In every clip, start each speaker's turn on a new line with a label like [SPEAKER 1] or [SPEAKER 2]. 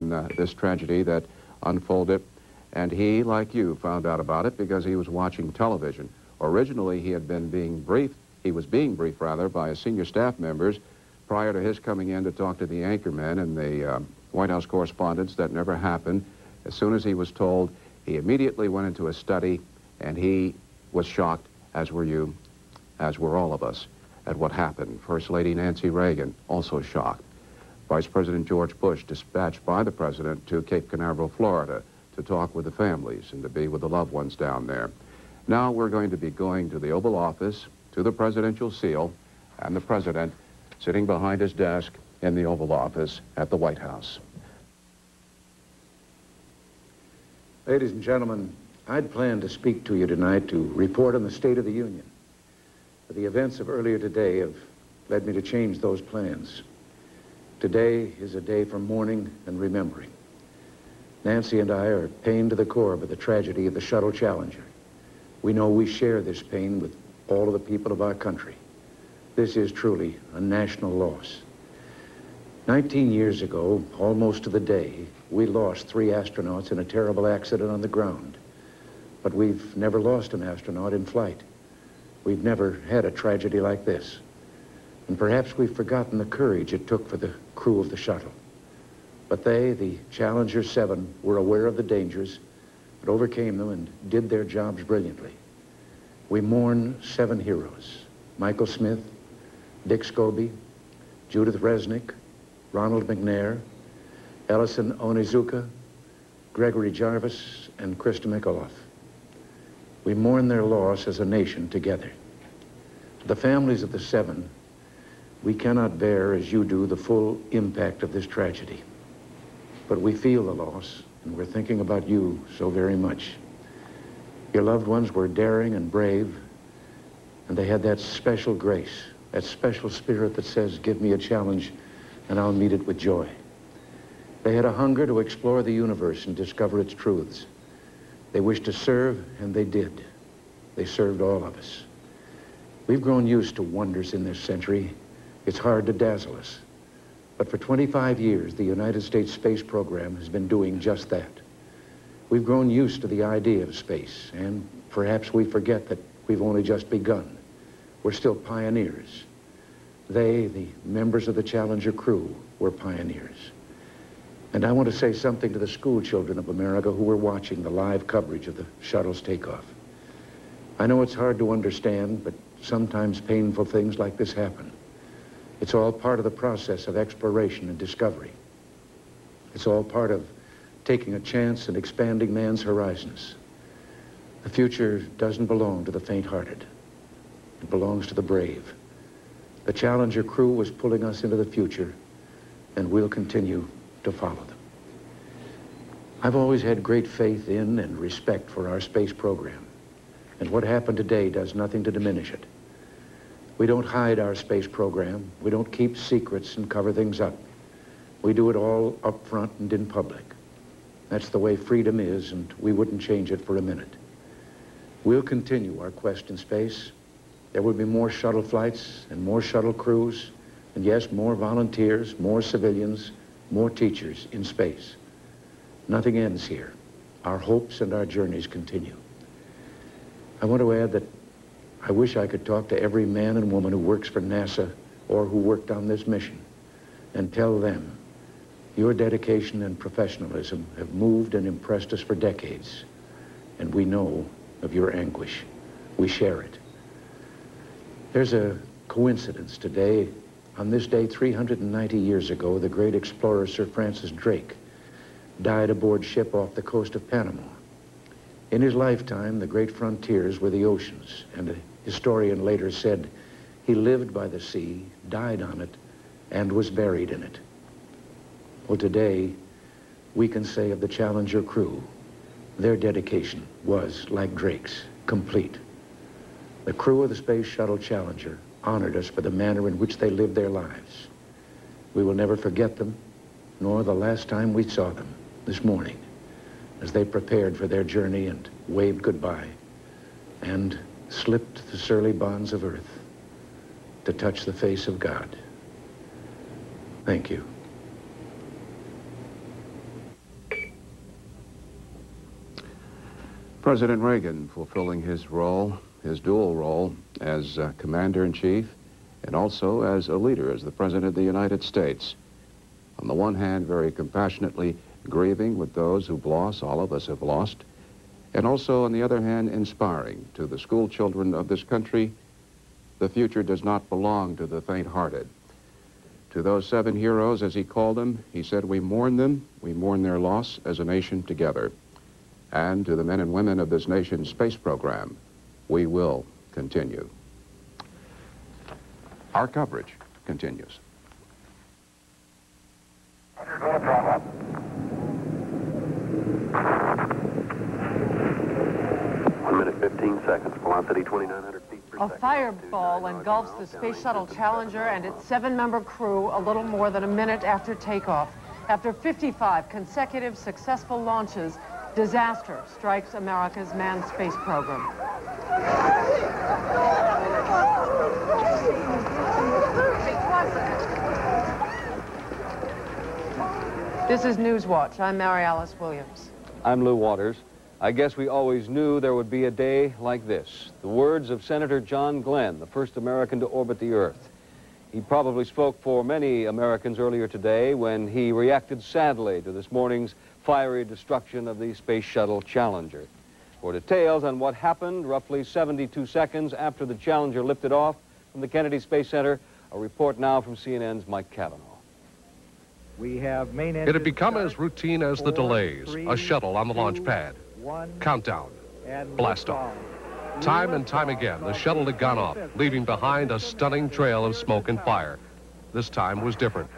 [SPEAKER 1] this tragedy that unfolded, and he, like you, found out about it because he was watching television. Originally, he was being briefed by his senior staff members prior to his coming in to talk to the anchormen and the White House correspondents. That never happened. As soon as he was told, he immediately went into a study, and he was shocked, as were you, as were all of us, at what happened. First Lady Nancy Reagan, also shocked. Vice President George Bush, dispatched by the President to Cape Canaveral, Florida, to talk with the families and to be with the loved ones down there. Now we're going to be going to the Oval Office, to the presidential seal, and the President sitting behind his desk in the Oval Office at the White House.
[SPEAKER 2] Ladies and gentlemen, I'd planned to speak to you tonight to report on the State of the Union. But the events of earlier today have led me to change those plans. Today is a day for mourning and remembering. Nancy and I are pained to the core by the tragedy of the Shuttle Challenger. We know we share this pain with all of the people of our country. This is truly a national loss. 19 years ago, almost to the day, we lost 3 astronauts in a terrible accident on the ground. But we've never lost an astronaut in flight. We've never had a tragedy like this. And perhaps we've forgotten the courage it took for the crew of the shuttle. But they, the Challenger 7, were aware of the dangers, but overcame them and did their jobs brilliantly. We mourn 7 heroes: Michael Smith, Dick Scobee, Judith Resnik, Ronald McNair, Ellison Onizuka, Gregory B.Jarvis, and Christa McAuliffe. We mourn their loss as a nation together. To the families of the 7, we cannot bear, as you do, the full impact of this tragedy. But we feel the loss, and we're thinking about you so very much. Your loved ones were daring and brave, and they had that special grace, that special spirit that says, give me a challenge, and I'll meet it with joy. They had a hunger to explore the universe and discover its truths. They wished to serve, and they did. They served all of us. We've grown used to wonders in this century. It's hard to dazzle us. But for 25 years, the United States space program has been doing just that. We've grown used to the idea of space, and perhaps we forget that we've only just begun. We're still pioneers. They, the members of the Challenger crew, were pioneers. And I want to say something to the school children of America who were watching the live coverage of the shuttle's takeoff. I know it's hard to understand, but sometimes painful things like this happen. It's all part of the process of exploration and discovery. It's all part of taking a chance and expanding man's horizons. The future doesn't belong to the faint-hearted. It belongs to the brave. The Challenger crew was pulling us into the future, and we'll continue to follow them. I've always had great faith in and respect for our space program, and what happened today does nothing to diminish it. We don't hide our space program. We don't keep secrets and cover things up. We do it all up front and in public. That's the way freedom is, and we wouldn't change it for a minute. We'll continue our quest in space. There will be more shuttle flights and more shuttle crews, and yes, more volunteers, more civilians, more teachers in space. Nothing ends here. Our hopes and our journeys continue. I want to add that I wish I could talk to every man and woman who works for NASA or who worked on this mission and tell them your dedication and professionalism have moved and impressed us for decades, and we know of your anguish. We share it. There's a coincidence today. On this day, 390 years ago, the great explorer Sir Francis Drake died aboard ship off the coast of Panama. In his lifetime, the great frontiers were the oceans, and a historian later said he lived by the sea, died on it, and was buried in it. Well, today, we can say of the Challenger crew, their dedication was, like Drake's, complete. The crew of the Space Shuttle Challenger honored us for the manner in which they lived their lives. We will never forget them, nor the last time we saw them this morning, as they prepared for their journey and waved goodbye and slipped the surly bonds of earth to touch the face of God. Thank you.
[SPEAKER 1] President Reagan fulfilling his role, his dual role as commander-in-chief and also as a leader, as the President of the United States. On the one hand, very compassionately grieving with those who've lost, all of us have lost, and also, on the other hand, inspiring to the school children of this country. The future does not belong to the faint-hearted. To those 7 heroes, as he called them, he said, we mourn them, we mourn their loss as a nation together. And to the men and women of this nation's space program, we will continue. Our coverage continues.
[SPEAKER 3] 1 minute, 15 seconds, velocity 2,900 feet per second.
[SPEAKER 4] A fireball engulfs the Space Shuttle Challenger and its 7-member crew a little more than a minute after takeoff. After 55 consecutive successful launches, disaster strikes America's manned space program. This is Newswatch. I'm Mary Alice Williams.
[SPEAKER 5] I'm Lou Waters. I guess we always knew there would be a day like this. The words of Senator John Glenn, the first American to orbit the Earth. He probably spoke for many Americans earlier today when he reacted sadly to this morning's fiery destruction of the Space Shuttle Challenger. For details on what happened roughly 72 seconds after the Challenger lifted off from the Kennedy Space Center, a report now from CNN's Mike Cavanaugh.
[SPEAKER 6] We have main
[SPEAKER 7] It had become as routine as the delays. A shuttle on the launch pad. Countdown. Blast off. Time and time again, the shuttle had gone off, leaving behind a stunning trail of smoke and fire. This time was different.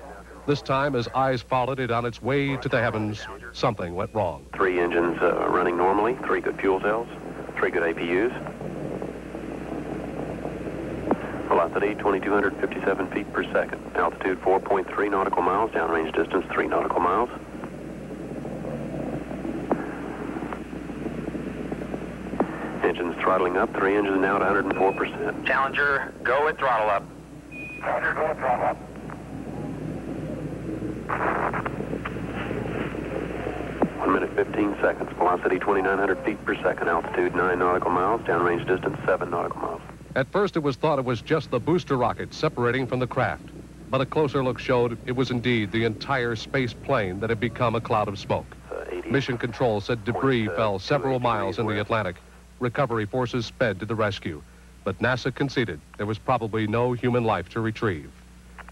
[SPEAKER 7] This time, as eyes followed it on its way to the heavens, something went wrong.
[SPEAKER 3] 3 engines running normally, 3 good fuel cells, 3 good APUs. Velocity 2,257 feet per second. Altitude 4.3 nautical miles. Downrange distance 3 nautical miles. Engines throttling up. 3 engines now at 104%.
[SPEAKER 8] Challenger, go at throttle up.
[SPEAKER 3] Challenger, go at throttle up. 1 minute, 15 seconds. Velocity 2,900 feet per second. Altitude 9 nautical miles. Downrange distance 7 nautical miles.
[SPEAKER 7] At first, it was thought it was just the booster rocket separating from the craft. But a closer look showed it was indeed the entire space plane that had become a cloud of smoke. Mission Control said debris fell several miles in the Atlantic. Recovery forces sped to the rescue. But NASA conceded there was probably no human life to retrieve.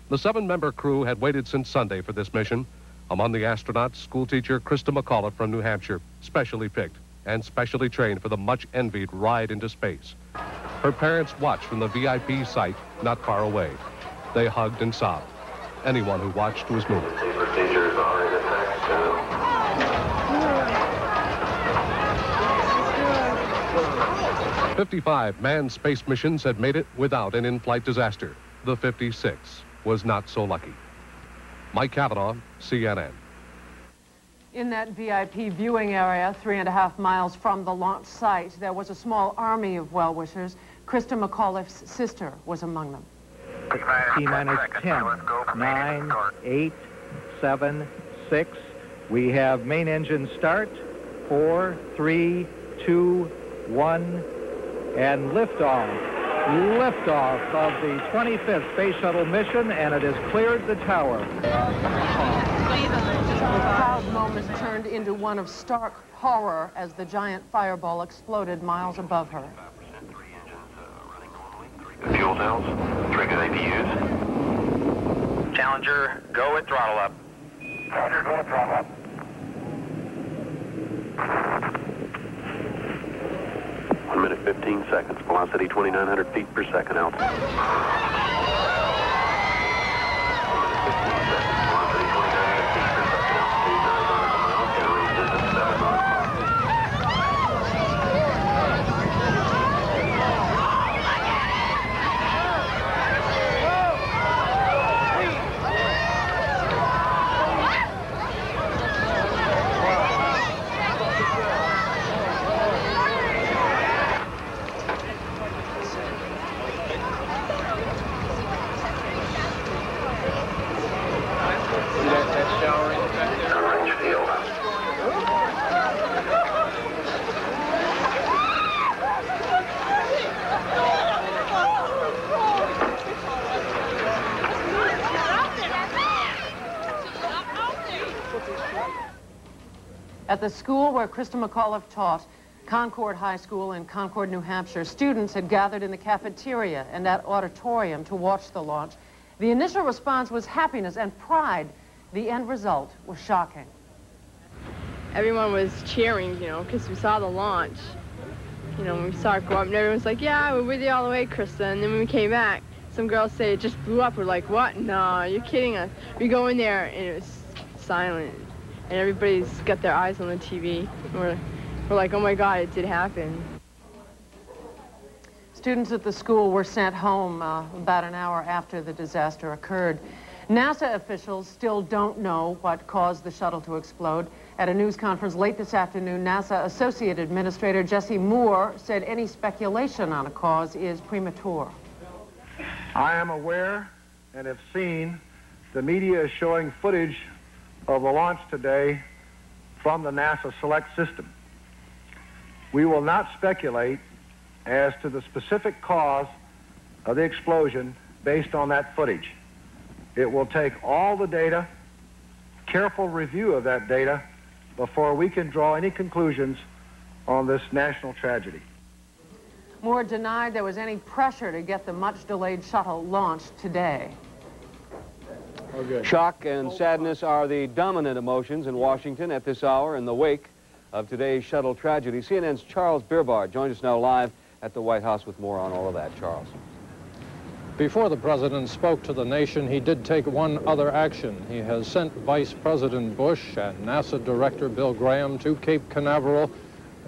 [SPEAKER 7] The 7-member crew had waited since Sunday for this mission. Among the astronauts, schoolteacher Christa McAuliffe from New Hampshire, specially picked and specially trained for the much-envied ride into space. Her parents watched from the VIP site not far away. They hugged and sobbed. Anyone who watched was moved.
[SPEAKER 3] Procedures are in effect.
[SPEAKER 7] 55 manned space missions had made it without an in-flight disaster. The 56 was not so lucky. Mike Cavanaugh, CNN.
[SPEAKER 4] In that VIP viewing area, 3.5 miles from the launch site, there was a small army of well-wishers. Christa McAuliffe's sister was among them.
[SPEAKER 6] T-minus 10, 9, 8, 7, 6. We have main engine start. 4, 3, 2, 1, and liftoff. Liftoff of the 25th Space Shuttle mission, and it has cleared the tower.
[SPEAKER 4] The proud moment turned into one of stark horror as the giant fireball exploded miles above her.
[SPEAKER 3] Fuel cells, 3 good APUs.
[SPEAKER 8] Challenger, go at throttle up.
[SPEAKER 3] Challenger, go at throttle up. 1 minute, 15 seconds. Velocity 2,900 feet per second. Altitude. 1 minute, 15 seconds. Velocity 2,900 feet per second. Altitude 9 nautical miles. Downrange distance 7 nautical miles.
[SPEAKER 4] At the school where Christa McAuliffe taught, Concord High School in Concord, New Hampshire, students had gathered in the cafeteria and that auditorium to watch the launch. The initial response was happiness and pride. The end result was shocking.
[SPEAKER 9] Everyone was cheering, you know, because we saw the launch. You know, when we saw it go up, and everyone's like, yeah, we're with you all the way, Christa. And then when we came back, some girls say it just blew up. We're like, what? No, you're kidding us. We go in there, and it was silent. And everybody's got their eyes on the TV. We're like, oh my God, it did happen.
[SPEAKER 4] Students at the school were sent home about an hour after the disaster occurred. NASA officials still don't know what caused the shuttle to explode. At a news conference late this afternoon, NASA Associate Administrator Jesse Moore said any speculation on a cause is premature.
[SPEAKER 10] I am aware and have seen the media is showing footage of the launch today from the NASA Select system. We will not speculate as to the specific cause of the explosion based on that footage. It will take all the data, careful review of that data, before we can draw any conclusions on this national tragedy.
[SPEAKER 4] Moore denied there was any pressure to get the much-delayed shuttle launched today.
[SPEAKER 5] Okay. Shock and sadness are the dominant emotions in Washington at this hour in the wake of today's shuttle tragedy. CNN's Charles Beerbard joins us now live at the White House with more on all of that. Charles.
[SPEAKER 11] Before the president spoke to the nation, he did take one other action. He has sent Vice President Bush and NASA Director Bill Graham to Cape Canaveral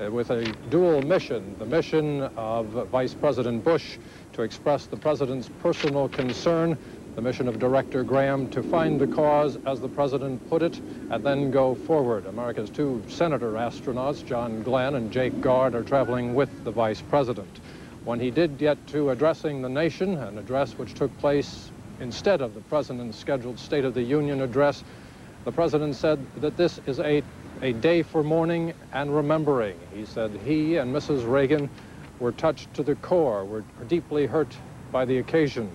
[SPEAKER 11] with a dual mission. The mission of Vice President Bush to express the president's personal concern, the mission of Director Graham to find the cause, as the president put it, and then go forward. America's two senator astronauts, John Glenn and Jake Gard, are traveling with the vice president. When he did get to addressing the nation, an address which took place instead of the president's scheduled State of the Union address, the president said that this is a day for mourning and remembering. He said he and Mrs. Reagan were touched to the core, were deeply hurt by the occasion.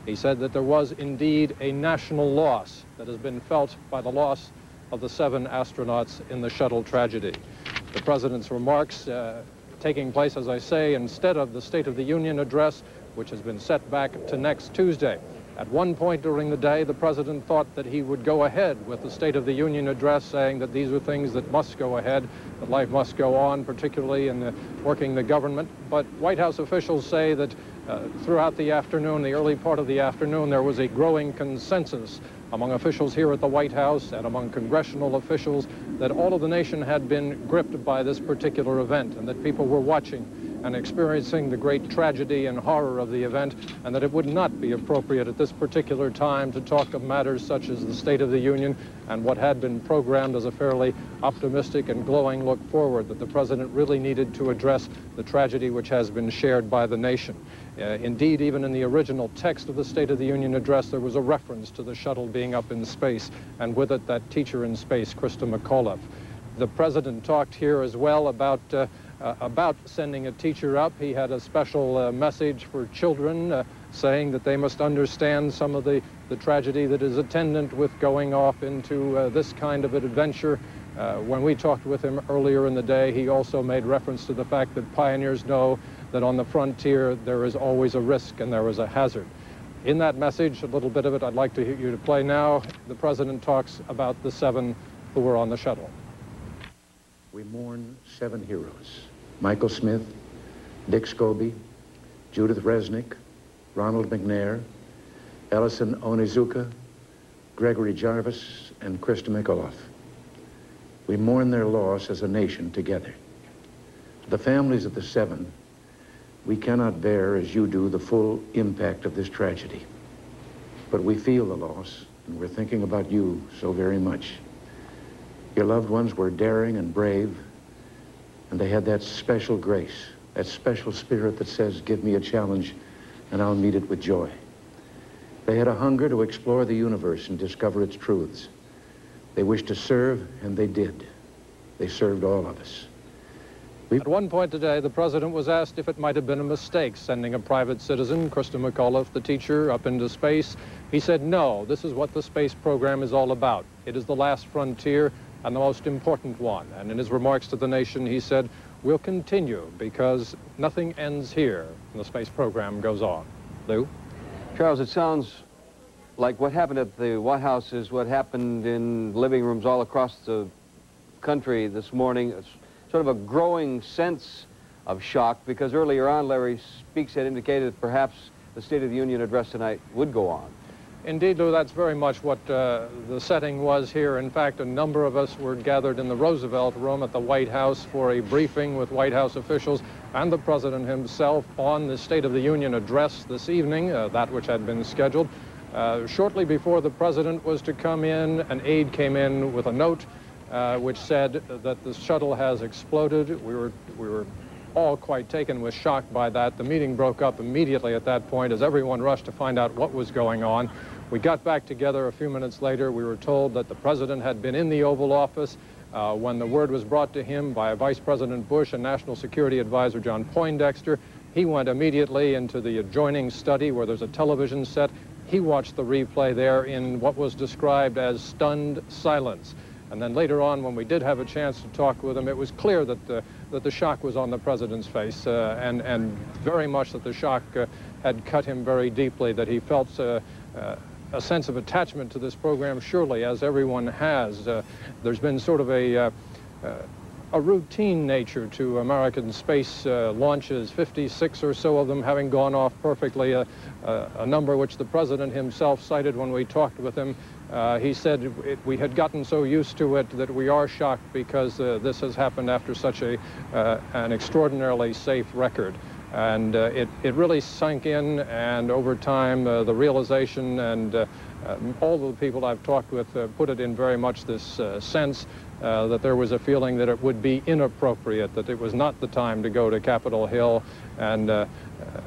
[SPEAKER 11] He said that there was indeed a national loss that has been felt by the loss of the 7 astronauts in the shuttle tragedy. The president's remarks taking place, as I say, instead of the State of the Union address, which has been set back to next Tuesday. At one point during the day, the president thought that he would go ahead with the State of the Union address, saying that these are things that must go ahead, that life must go on, particularly in working the government. But White House officials say that throughout the afternoon, the early part of the afternoon, there was a growing consensus among officials here at the White House and among congressional officials that all of the nation had been gripped by this particular event, and that people were watching and experiencing the great tragedy and horror of the event, and that it would not be appropriate at this particular time to talk of matters such as the State of the Union and what had been programmed as a fairly optimistic and glowing look forward, that the president really needed to address the tragedy which has been shared by the nation. Indeed, even in the original text of the State of the Union address, there was a reference to the shuttle being up in space, and with it, that teacher in space, Christa McAuliffe. The president talked here as well about sending a teacher up. He had a special message for children, saying that they must understand some of the tragedy that is attendant with going off into this kind of an adventure. When we talked with him earlier in the day, he also made reference to the fact that pioneers know that on the frontier there is always a risk and there is a hazard. In that message, a little bit of it I'd like to you to play now. The president talks about the 7 who were on the shuttle.
[SPEAKER 2] We mourn 7 heroes: Michael Smith, Dick Scobee, Judith Resnik, Ronald McNair, Ellison Onizuka, Gregory Jarvis, and Christa McAuliffe. We mourn their loss as a nation together. The families of the 7, we cannot bear, as you do, the full impact of this tragedy. But we feel the loss, and we're thinking about you so very much. Your loved ones were daring and brave, and they had that special grace, that special spirit that says, give me a challenge, and I'll meet it with joy. They had a hunger to explore the universe and discover its truths. They wished to serve, and they did. They served all of us.
[SPEAKER 11] At one point today, the president was asked if it might have been a mistake sending a private citizen, Christa McAuliffe, the teacher, up into space. He said, no, this is what the space program is all about. It is the last frontier. and the most important one. And in his remarks to the nation, he said, "We'll continue because nothing ends here, and the space program goes on." Lou?
[SPEAKER 5] Charles, it sounds like what happened at the White House is what happened in living rooms all across the country this morning. It's sort of a growing sense of shock, because earlier on Larry Speakes had indicated that perhaps the State of the Union address tonight would go on.
[SPEAKER 11] Indeed, Lou, that's very much what the setting was here. In fact, a number of us were gathered in the Roosevelt Room at the White House for a briefing with White House officials and the President himself on the State of the Union address this evening, that which had been scheduled. Shortly before the President was to come in, an aide came in with a note which said that the shuttle has exploded. We were all quite taken with shock by that. The meeting broke up immediately at that point as everyone rushed to find out what was going on. We got back together a few minutes later. We were told that the President had been in the Oval Office when the word was brought to him by Vice President Bush and National Security Advisor John Poindexter. He went immediately into the adjoining study where there's a television set. He watched the replay there in what was described as stunned silence. And then later on, when we did have a chance to talk with him, it was clear that the shock was on the President's face, and very much that the shock had cut him very deeply, that he felt a sense of attachment to this program, surely, as everyone has. There's been sort of a routine nature to American space launches, 56 or so of them having gone off perfectly, a number which the President himself cited when we talked with him. He said we had gotten so used to it that we are shocked because this has happened after such an extraordinarily safe record. And it really sunk in, and over time the realization and all the people I've talked with put it in very much this sense that there was a feeling that it would be inappropriate, that it was not the time to go to Capitol Hill and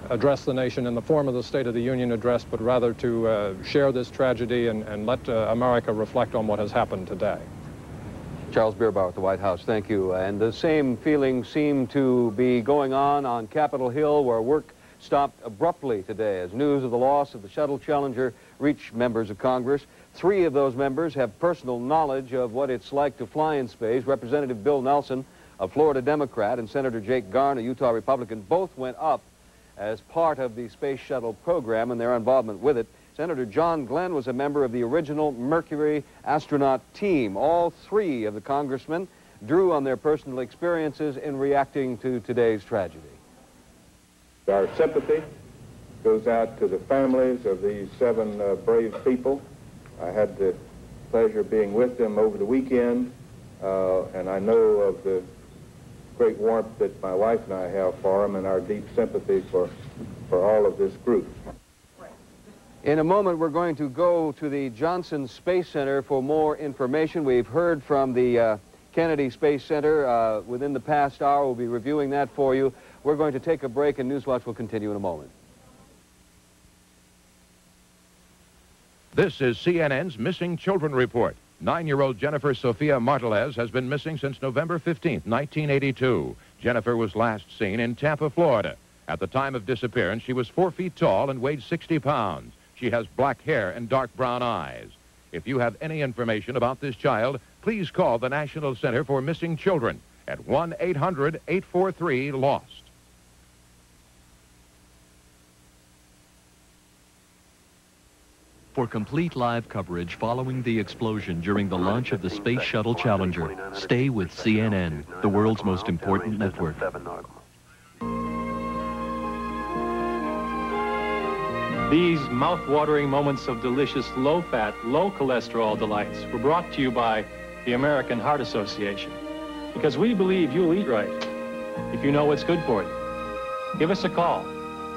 [SPEAKER 11] address the nation in the form of the State of the Union address, but rather to share this tragedy and let America reflect on what has happened today.
[SPEAKER 5] Charles Bierbauer at the White House, thank you. And the same feeling seemed to be going on Capitol Hill, where work stopped abruptly today as news of the loss of the shuttle Challenger reached members of Congress. 3 of those members have personal knowledge of what it's like to fly in space. Representative Bill Nelson, a Florida Democrat, and Senator Jake Garn, a Utah Republican, both went up as part of the space shuttle program and their involvement with it. Senator John Glenn was a member of the original Mercury astronaut team. All 3 of the congressmen drew on their personal experiences in reacting to today's tragedy.
[SPEAKER 12] Our sympathy goes out to the families of these 7 brave people. I had the pleasure of being with them over the weekend, and I know of the great warmth that my wife and I have for them, and our deep sympathy for all of this group.
[SPEAKER 5] In a moment, we're going to go to the Johnson Space Center for more information. We've heard from the Kennedy Space Center within the past hour. We'll be reviewing that for you. We're going to take a break, and Newswatch will continue in a moment.
[SPEAKER 13] This is CNN's Missing Children Report. 9-year-old Jennifer Sophia Martelez has been missing since November 15th, 1982. Jennifer was last seen in Tampa, Florida. At the time of disappearance, she was 4 feet tall and weighed 60 pounds. She has black hair and dark brown eyes. If you have any information about this child, please call the National Center for Missing Children at 1-800-843-LOST.
[SPEAKER 14] For complete live coverage following the explosion during the launch of the Space Shuttle Challenger, stay with CNN, the world's most important network.
[SPEAKER 15] These mouth-watering moments of delicious low-fat, low-cholesterol delights were brought to you by the American Heart Association. Because we believe you'll eat right if you know what's good for you. Give us a call.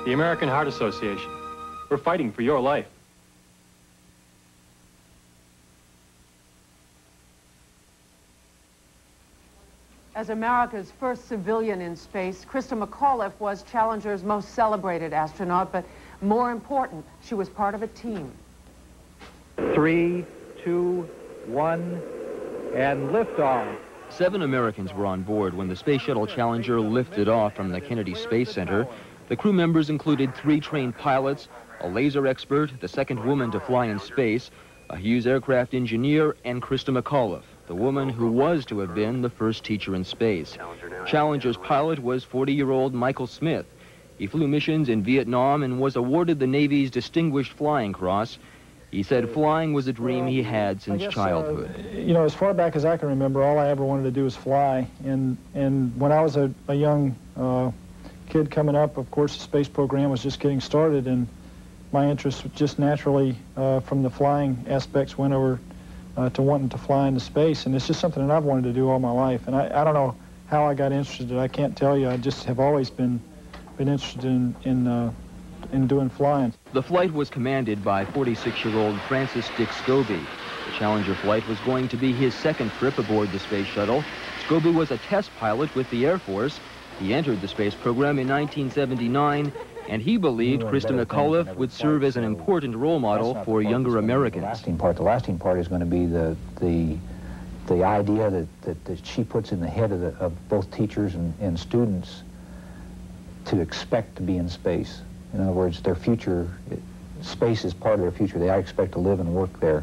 [SPEAKER 15] The American Heart Association. We're fighting for your life.
[SPEAKER 4] As America's first civilian in space, Christa McAuliffe was Challenger's most celebrated astronaut, but more important, she was part of a team.
[SPEAKER 6] 3, 2, 1, and liftoff.
[SPEAKER 16] 7 Americans were on board when the Space Shuttle Challenger lifted off from the Kennedy Space Center. The crew members included 3 trained pilots, a laser expert, the second woman to fly in space, a Hughes aircraft engineer, and Christa McAuliffe. the woman who was to have been the first teacher in space. Challenger's pilot was 40-year-old Michael Smith. He flew missions in Vietnam and was awarded the Navy's Distinguished Flying Cross. He said flying was a dream he had since childhood.
[SPEAKER 17] You know, as far back as I can remember, all I ever wanted to do was fly. And when I was a young kid coming up, of course, the space program was just getting started, and my interest just naturally from the flying aspects went over to wanting to fly into space. And it's just something that I've wanted to do all my life. And I don't know how I got interested. I can't tell you. I just have always been interested in doing flying.
[SPEAKER 16] The flight was commanded by 46-year-old Francis Dick Scobee. The Challenger flight was going to be his second trip aboard the space shuttle. Scobee was a test pilot with the Air Force. He entered the space program in 1979, and he believed Christa McAuliffe would serve as an important role model for younger Americans.
[SPEAKER 18] The lasting part is going to be the idea that she puts in the head of both teachers and students to expect to be in space. In other words, their future, space is part of their future. They expect to live and work there.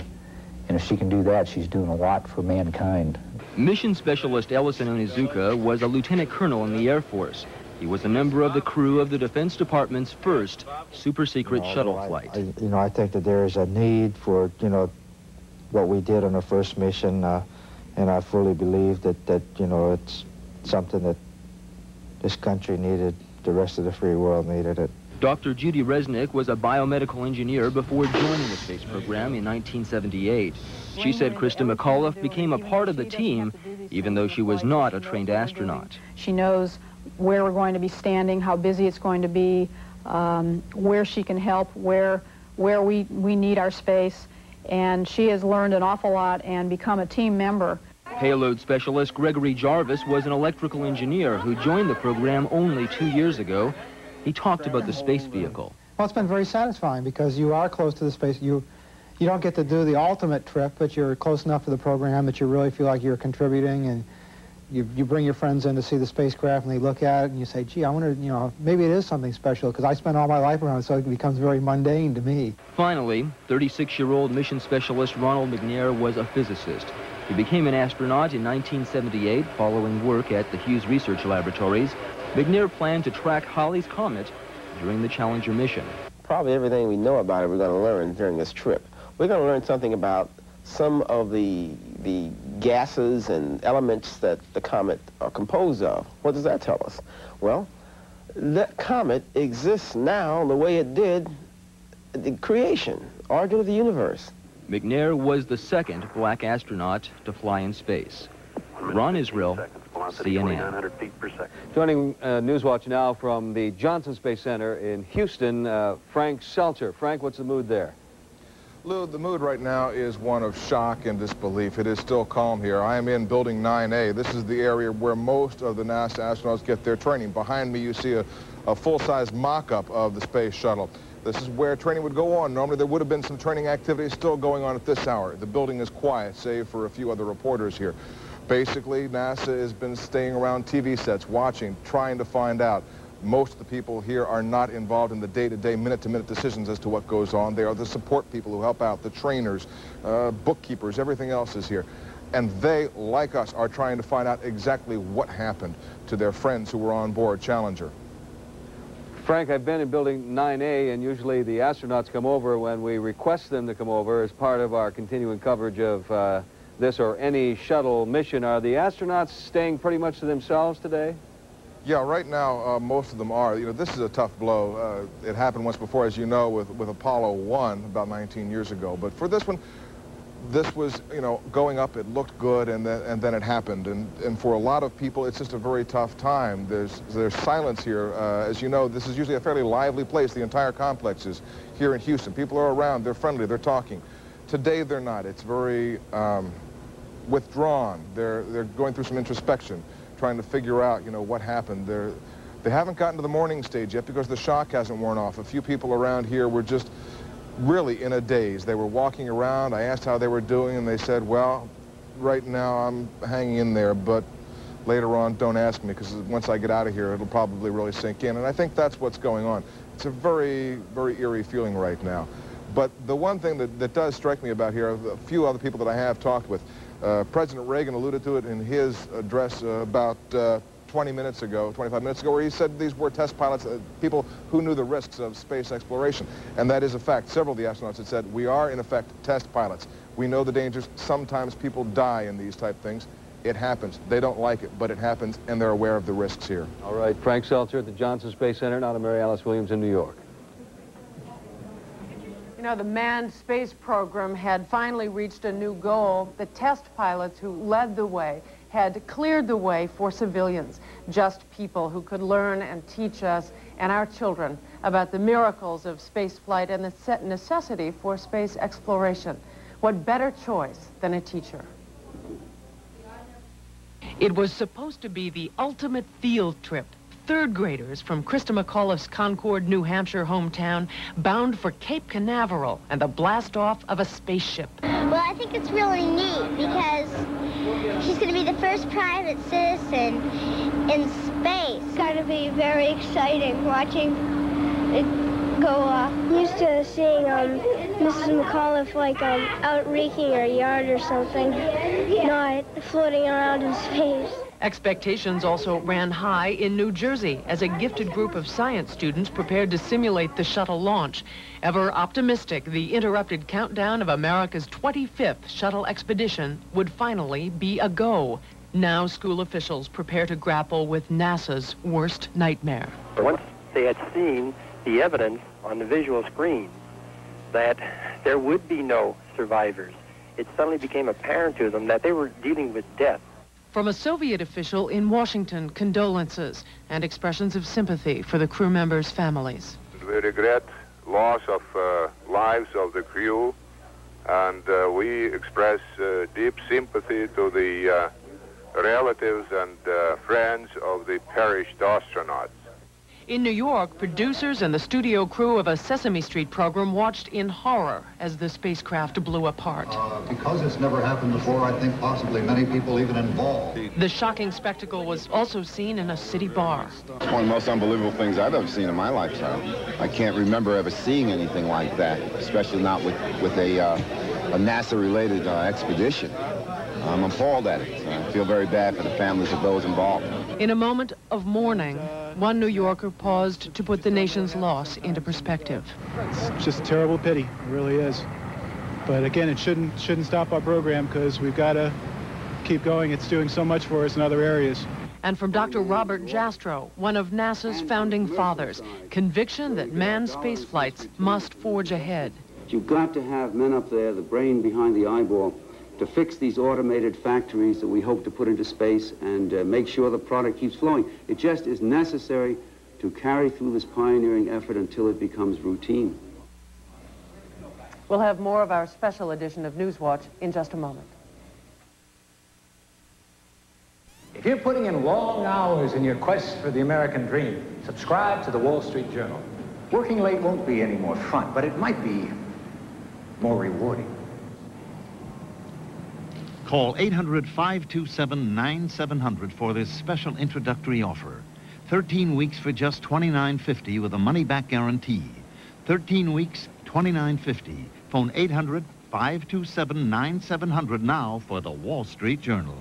[SPEAKER 18] And if she can do that, she's doing a lot for mankind.
[SPEAKER 16] Mission Specialist Ellison Onizuka was a lieutenant colonel in the Air Force. He was a member of the crew of the Defense Department's first super-secret shuttle flight.
[SPEAKER 19] I think that there is a need for, what we did on the first mission, and I fully believe that it's something that this country needed, the rest of the free world needed it.
[SPEAKER 16] Dr. Judy Resnik was a biomedical engineer before joining the space program in 1978. She said Christa McAuliffe became a part of the team, even though she was not a trained astronaut.
[SPEAKER 20] She knows where we're going to be standing, how busy it's going to be, where she can help, where we need our space, and she has learned an awful lot and become a team member.
[SPEAKER 16] Payload specialist Gregory Jarvis was an electrical engineer who joined the program only 2 years ago. He talked about the space vehicle.
[SPEAKER 21] Well, it's been very satisfying because you are close to the space. You don't get to do the ultimate trip, but you're close enough to the program that you really feel like you're contributing, and you bring your friends in to see the spacecraft, and they look at it, and you say, gee, I wonder, maybe it is something special, because I spent all my life around it, so it becomes very mundane to me.
[SPEAKER 16] Finally, 36-year-old mission specialist Ronald McNair was a physicist. He became an astronaut in 1978 following work at the Hughes Research Laboratories. McNair planned to track Halley's Comet during the Challenger mission.
[SPEAKER 22] Probably everything we know about it we're going to learn during this trip. We're going to learn something about some of the gases and elements that the comet are composed of. What does that tell us? Well, that comet exists now the way it did at the creation, origin of the universe.
[SPEAKER 16] McNair was the second black astronaut to fly in space. Ron Israel, CNN.
[SPEAKER 5] Joining Newswatch now from the Johnson Space Center in Houston, Frank Seltzer. Frank, what's the mood there?
[SPEAKER 23] Lou, the mood right now is one of shock and disbelief. It is still calm here. I am in Building 9A. This is the area where most of the NASA astronauts get their training. Behind me, you see a full-size mock-up of the space shuttle. This is where training would go on. Normally, there would have been some training activities still going on at this hour. The building is quiet, save for a few other reporters here. Basically, NASA has been staying around TV sets, watching, trying to find out. Most of the people here are not involved in the day-to-day, minute-to-minute decisions as to what goes on. They are the support people who help out, the trainers, bookkeepers, everything else is here. And they, like us, are trying to find out exactly what happened to their friends who were on board Challenger.
[SPEAKER 5] Frank, I've been in Building 9A, and usually the astronauts come over when we request them to come over as part of our continuing coverage of this or any shuttle mission. Are the astronauts staying pretty much to themselves today?
[SPEAKER 23] Yeah, right now, most of them are. This is a tough blow. It happened once before, as you know, with Apollo 1 about 19 years ago. But for this one, this was, going up, it looked good, and then it happened. And for a lot of people, it's just a very tough time. There's silence here. As you know, this is usually a fairly lively place. The entire complex is here in Houston. People are around, they're friendly, they're talking. Today, they're not. It's very withdrawn. They're going through some introspection, trying to figure out, what happened. They haven't gotten to the mourning stage yet because the shock hasn't worn off. A few people around here were just really in a daze. They were walking around. I asked how they were doing, and they said, well, right now I'm hanging in there, but later on, don't ask me, because once I get out of here, it'll probably really sink in. And I think that's what's going on. It's a very, very eerie feeling right now. But the one thing that does strike me about here, a few other people that I have talked with, President Reagan alluded to it in his address about 25 minutes ago, where he said these were test pilots, people who knew the risks of space exploration. And that is a fact. Several of the astronauts had said, we are, in effect, test pilots. We know the dangers. Sometimes people die in these type things. It happens. They don't like it, but it happens, and they're aware of the risks here.
[SPEAKER 5] All right, Frank Seltzer at the Johnson Space Center, now to Mary Alice Williams in New York.
[SPEAKER 4] You know, the manned space program had finally reached a new goal. The test pilots who led the way had cleared the way for civilians, just people who could learn and teach us and our children about the miracles of space flight and the necessity for space exploration. What better choice than a teacher?
[SPEAKER 1] It was supposed to be the ultimate field trip. Third graders from Christa McAuliffe's Concord, New Hampshire hometown, bound for Cape Canaveral and the blast-off of a spaceship.
[SPEAKER 7] Well, I think it's really neat because she's going to be the first private citizen in space. It's going to be very exciting watching it go off. I'm used to seeing Mrs. McAuliffe out raking her yard or something, not floating around in space.
[SPEAKER 1] Expectations also ran high in New Jersey as a gifted group of science students prepared to simulate the shuttle launch. Ever optimistic, the interrupted countdown of America's 25th shuttle expedition would finally be a go. Now school officials prepare to grapple with NASA's worst nightmare.
[SPEAKER 8] Once they had seen the evidence on the visual screen that there would be no survivors, it suddenly became apparent to them that they were dealing with death.
[SPEAKER 1] From a Soviet official in Washington, condolences and expressions of sympathy for the crew members' families.
[SPEAKER 24] We regret loss of lives of the crew, and we express deep sympathy to the relatives and friends of the perished astronauts.
[SPEAKER 1] In New York, producers and the studio crew of a Sesame Street program watched in horror as the spacecraft blew apart.
[SPEAKER 25] Because it's never happened before, I think possibly many people even involved.
[SPEAKER 1] The shocking spectacle was also seen in a city bar.
[SPEAKER 26] It's one of the most unbelievable things I've ever seen in my lifetime. I can't remember ever seeing anything like that, especially not with a NASA-related expedition. I'm appalled at it. I feel very bad for the families of those involved.
[SPEAKER 1] In a moment of mourning, one New Yorker paused to put the nation's loss into perspective.
[SPEAKER 27] It's just a terrible pity, it really is. But again, it shouldn't stop our program because we've got to keep going. It's doing so much for us in other areas.
[SPEAKER 1] And from Dr. Robert Jastrow, one of NASA's founding fathers, conviction that manned space flights must forge ahead.
[SPEAKER 28] You've got to have men up there, the brain behind the eyeball, to fix these automated factories that we hope to put into space and make sure the product keeps flowing. It just is necessary to carry through this pioneering effort until it becomes routine.
[SPEAKER 4] We'll have more of our special edition of Newswatch in just a moment.
[SPEAKER 29] If you're putting in long hours in your quest for the American dream, subscribe to the Wall Street Journal. Working late won't be any more fun, but it might be more rewarding.
[SPEAKER 30] Call 800-527-9700 for this special introductory offer. 13 weeks for just $29.50 with a money-back guarantee. 13 weeks, $29.50. Phone 800-527-9700 now for the Wall Street Journal.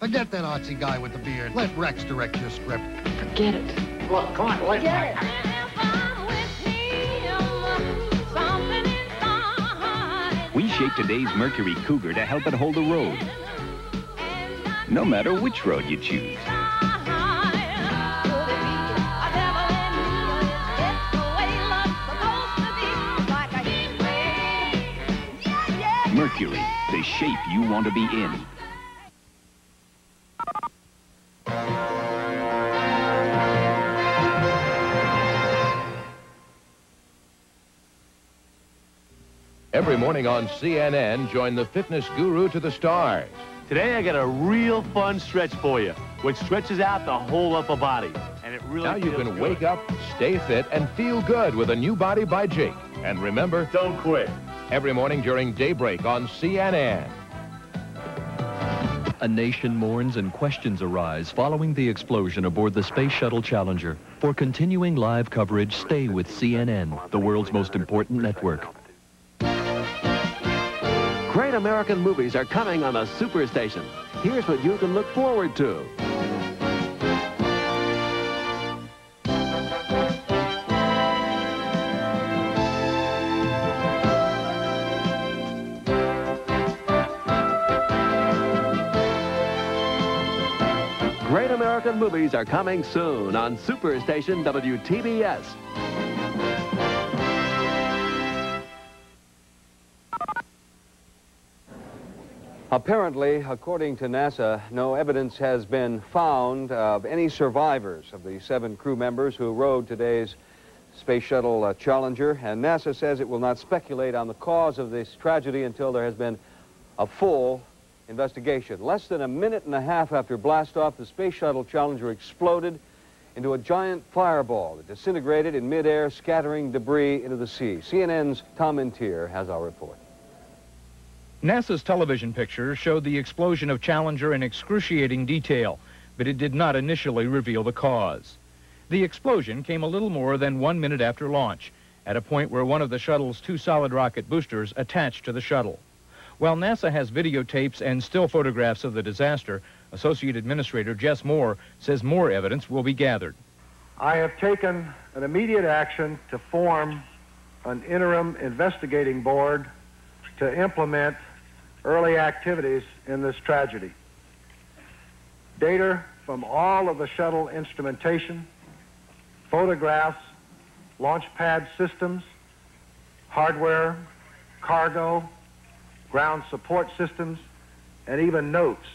[SPEAKER 31] Forget that artsy guy with the beard. Let Rex direct your script.
[SPEAKER 1] Forget it.
[SPEAKER 31] Look, come on, let's
[SPEAKER 1] Get it.
[SPEAKER 32] We shape today's Mercury Cougar to help it hold the road, no matter which road you choose. Mercury, the shape you want to be in.
[SPEAKER 13] Every morning on CNN, join the fitness guru to the stars.
[SPEAKER 33] Today I got a real fun stretch for you, which stretches out the whole upper body. And it really
[SPEAKER 13] Now you
[SPEAKER 33] feels
[SPEAKER 13] can
[SPEAKER 33] good.
[SPEAKER 13] wake up, stay fit, and feel good with a new body by Jake. And remember,
[SPEAKER 33] don't quit.
[SPEAKER 13] Every morning during daybreak on CNN.
[SPEAKER 14] A nation mourns and questions arise following the explosion aboard the Space Shuttle Challenger. For continuing live coverage, stay with CNN, the world's most important network.
[SPEAKER 2] Great American movies are coming on the Superstation. Here's what you can look forward to. Great American movies are coming soon on Superstation WTBS.
[SPEAKER 5] Apparently, according to NASA, no evidence has been found of any survivors of the 7 crew members who rode today's Space Shuttle Challenger, and NASA says it will not speculate on the cause of this tragedy until there has been a full investigation. Less than a minute and a half after blastoff, the Space Shuttle Challenger exploded into a giant fireball that disintegrated in midair, scattering debris into the sea. CNN's Tom McNair has our report.
[SPEAKER 3] NASA's television pictures showed the explosion of Challenger in excruciating detail, but it did not initially reveal the cause. The explosion came a little more than 1 minute after launch, at a point where one of the shuttle's 2 solid rocket boosters attached to the shuttle. While NASA has videotapes and still photographs of the disaster, Associate Administrator Jess Moore says more evidence will be gathered.
[SPEAKER 6] I have taken an immediate action to form an interim investigating board to implement early activities in this tragedy. Data from all of the shuttle instrumentation, photographs, launch pad systems, hardware, cargo, ground support systems, and even notes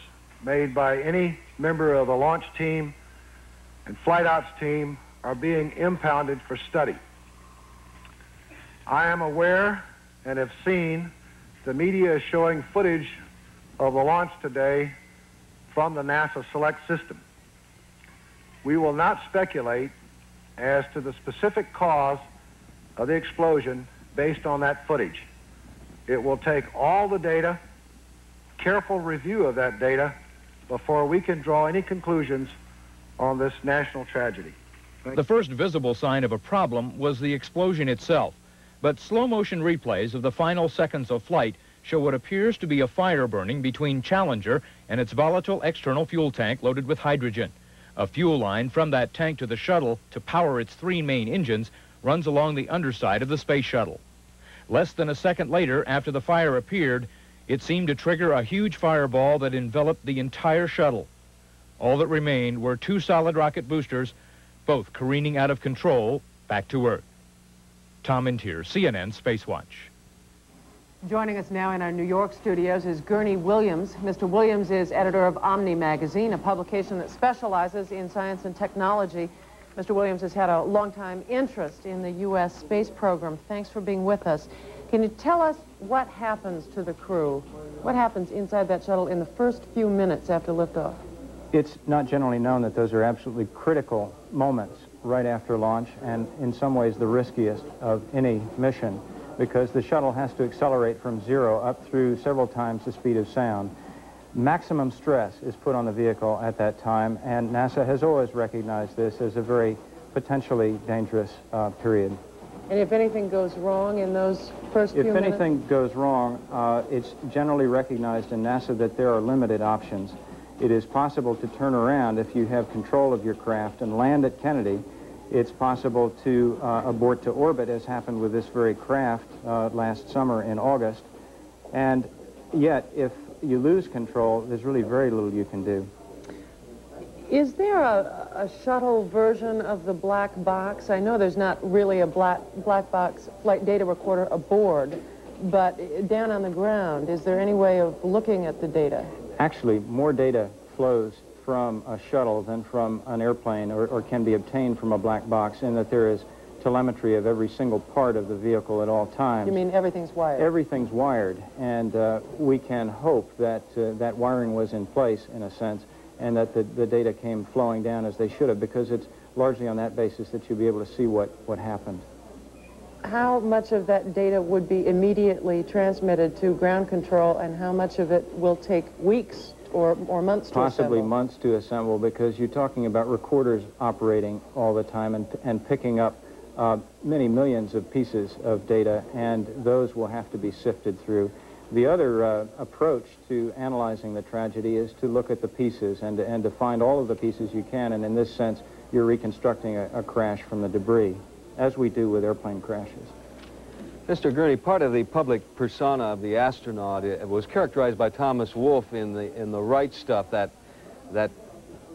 [SPEAKER 6] made by any member of the launch team and flight ops team are being impounded for study. I am aware and have seen the media is showing footage of the launch today from the NASA Select system. We will not speculate as to the specific cause of the explosion based on that footage. It will take all the data, careful review of that data, before we can draw any conclusions on this national tragedy.
[SPEAKER 3] The first visible sign of a problem was the explosion itself, but slow-motion replays of the final seconds of flight show what appears to be a fire burning between Challenger and its volatile external fuel tank loaded with hydrogen. A fuel line from that tank to the shuttle to power its 3 main engines runs along the underside of the space shuttle. Less than a second later, after the fire appeared, it seemed to trigger a huge fireball that enveloped the entire shuttle. All that remained were 2 solid rocket boosters, both careening out of control back to Earth. Tom McNair, CNN Space Watch.
[SPEAKER 4] Joining us now in our New York studios is Gurney Williams. Mr. Williams is editor of Omni magazine, a publication that specializes in science and technology. Mr. Williams has had a long-time interest in the U.S. space program. Thanks for being with us. Can you tell us what happens to the crew? What happens inside that shuttle in the first few minutes after liftoff?
[SPEAKER 27] It's not generally known that those are absolutely critical moments right after launch, and in some ways the riskiest of any mission, because the shuttle has to accelerate from 0 up through several times the speed of sound. Maximum stress is put on the vehicle at that time, and NASA has always recognized this as a very potentially dangerous period.
[SPEAKER 4] And if anything goes wrong in those first few minutes?
[SPEAKER 27] If anything goes wrong, it's generally recognized in NASA that there are limited options. It is possible to turn around if you have control of your craft and land at Kennedy. It's possible to abort to orbit, as happened with this very craft last summer in August. And yet, if you lose control, there's really very little you can do.
[SPEAKER 4] Is there a shuttle version of the black box? I know there's not really a black box flight data recorder aboard, but down on the ground, is there any way of looking at the data?
[SPEAKER 27] Actually, more data flows from a shuttle than from an airplane, or can be obtained from a black box, in that there is telemetry of every single part of the vehicle at all times.
[SPEAKER 4] You mean everything's wired?
[SPEAKER 27] Everything's wired, and we can hope that that wiring was in place, in a sense, and that the data came flowing down as they should have, because it's largely on that basis that you'll be able to see what happened.
[SPEAKER 4] How much of that data would be immediately transmitted to ground control, and how much of it will take weeks or months to assemble?
[SPEAKER 27] Possibly months to assemble, because you're talking about recorders operating all the time and picking up many millions of pieces of data, and those will have to be sifted through. The other approach to analyzing the tragedy is to look at the pieces and to find all of the pieces you can, and in this sense, you're reconstructing a crash from the debris, as we do with airplane crashes.
[SPEAKER 5] Mr. Gurney, part of the public persona of the astronaut was characterized by Thomas Wolfe in the right stuff, that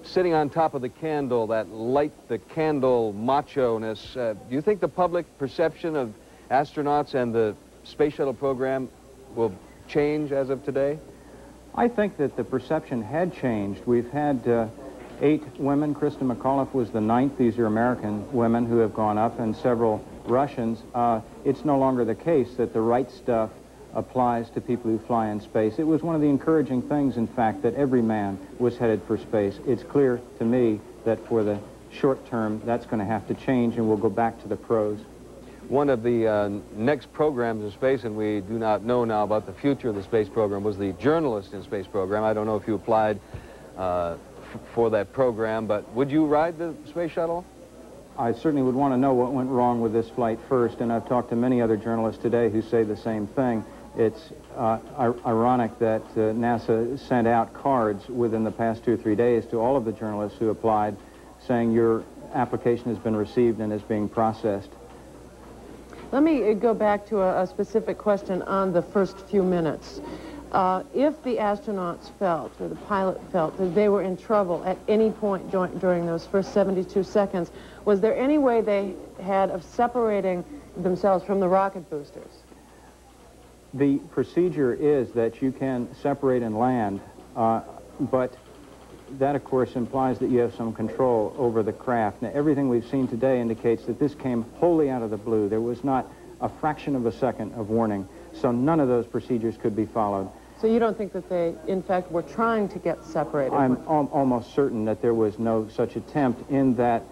[SPEAKER 5] sitting on top of the candle, that light the candle macho-ness. Do you think the public perception of astronauts and the space shuttle program will change as of today?
[SPEAKER 27] I think that the perception had changed. We've had 8 women. Christa McAuliffe was the 9th. These are American women who have gone up, and several Russians. It's no longer the case that the right stuff applies to people who fly in space. It was one of the encouraging things, in fact, that every man was headed for space. It's clear to me that for the short term, that's going to have to change, and we'll go back to the pros.
[SPEAKER 5] One of the next programs in space, and we do not know now about the future of the space program, was the Journalist in Space program. I don't know if you applied for that program, but would you ride the space shuttle?
[SPEAKER 27] I certainly would want to know what went wrong with this flight first, and I've talked to many other journalists today who say the same thing. It's ironic that NASA sent out cards within the past 2 or 3 days to all of the journalists who applied, saying your application has been received and is being processed.
[SPEAKER 4] Let me go back to a specific question on the first few minutes. If the astronauts felt, or the pilot felt, that they were in trouble at any point during those first 72 seconds, was there any way they had of separating themselves from the rocket boosters?
[SPEAKER 27] The procedure is that you can separate and land, but that, of course, implies that you have some control over the craft. Now, everything we've seen today indicates that this came wholly out of the blue. There was not a fraction of a second of warning, so none of those procedures could be followed.
[SPEAKER 4] So you don't think that they, in fact, were trying to get separated?
[SPEAKER 27] I'm almost certain that there was no such attempt, in that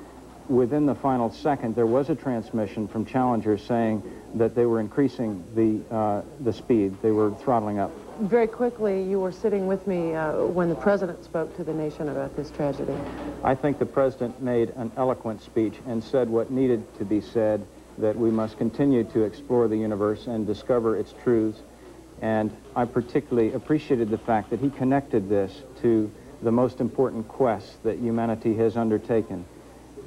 [SPEAKER 27] within the final second there was a transmission from Challenger saying that they were increasing the speed. They were throttling up.
[SPEAKER 4] Very quickly, you were sitting with me when the President spoke to the nation about this tragedy.
[SPEAKER 27] I think the President made an eloquent speech and said what needed to be said, that we must continue to explore the universe and discover its truths. And I particularly appreciated the fact that he connected this to the most important quest that humanity has undertaken,